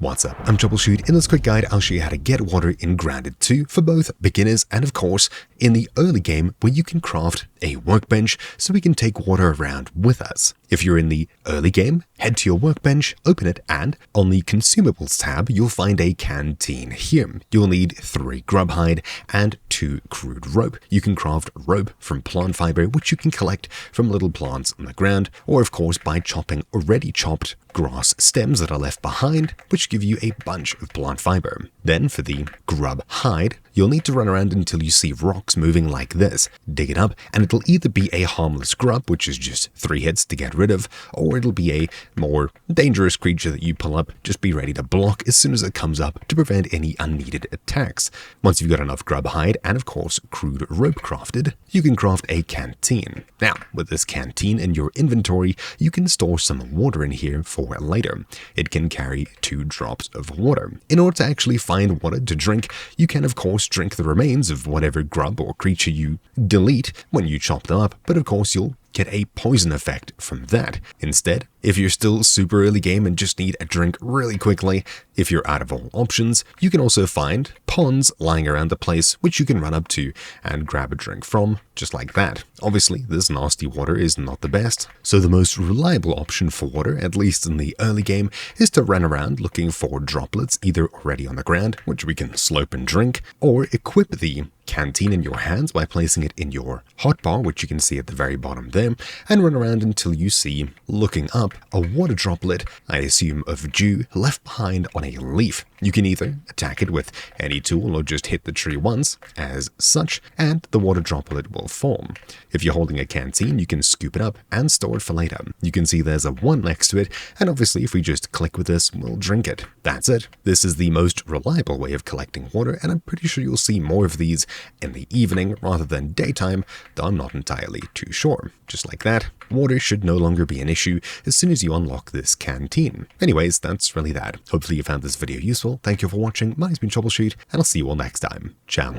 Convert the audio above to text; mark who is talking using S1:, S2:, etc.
S1: What's up? I'm Troubleshoot. In this quick guide, I'll show you how to get water in Grounded 2 for both beginners and, of course, in the early game where you can craft a workbench so we can take water around with us. If you're in the early game, head to your workbench, open it, and on the Consumables tab, you'll find a Canteen here. You'll need 3 grub hide and 2 crude rope. You can craft rope from plant fiber, which you can collect from little plants on the ground, or of course by chopping already chopped grass stems that are left behind, which give you a bunch of plant fiber. Then for the grub hide, you'll need to run around until you see rocks moving like this. Dig it up, and it'll either be a harmless grub, which is just 3 hits to get rid of, or it'll be a more dangerous creature that you pull up. Just be ready to block as soon as it comes up to prevent any unneeded attacks. Once you've got enough grub hide and of course crude rope crafted, you can craft a canteen. Now, with this canteen in your inventory, you can store some water in here for later. It can carry 2 drops of water. In order to actually find water to drink, you can of course drink the remains of whatever grub or creature you delete when you chop them up, but of course you'll get a poison effect from that. Instead, if you're still super early game and just need a drink really quickly, if you're out of all options, you can also find ponds lying around the place which you can run up to and grab a drink from, just like that. Obviously, this nasty water is not the best, so the most reliable option for water, at least in the early game, is to run around looking for droplets either already on the ground, which we can slope and drink, or equip the canteen in your hands by placing it in your hotbar, which you can see at the very bottom there, and run around until you see, looking up, a water droplet, I assume of dew, left behind on a leaf. You can either attack it with any tool or just hit the tree once, as such, and the water droplet will form. If you're holding a canteen, you can scoop it up and store it for later. You can see there's a 1 next to it, and obviously if we just click with this, we'll drink it. That's it. This is the most reliable way of collecting water, and I'm pretty sure you'll see more of these in the evening rather than daytime, though I'm not entirely too sure. Just like that, water should no longer be an issue as soon as you unlock this canteen. Anyways, that's really that. Hopefully you found this video useful. Thank you for watching. My name's been Troubleshoot, and I'll see you all next time. Ciao.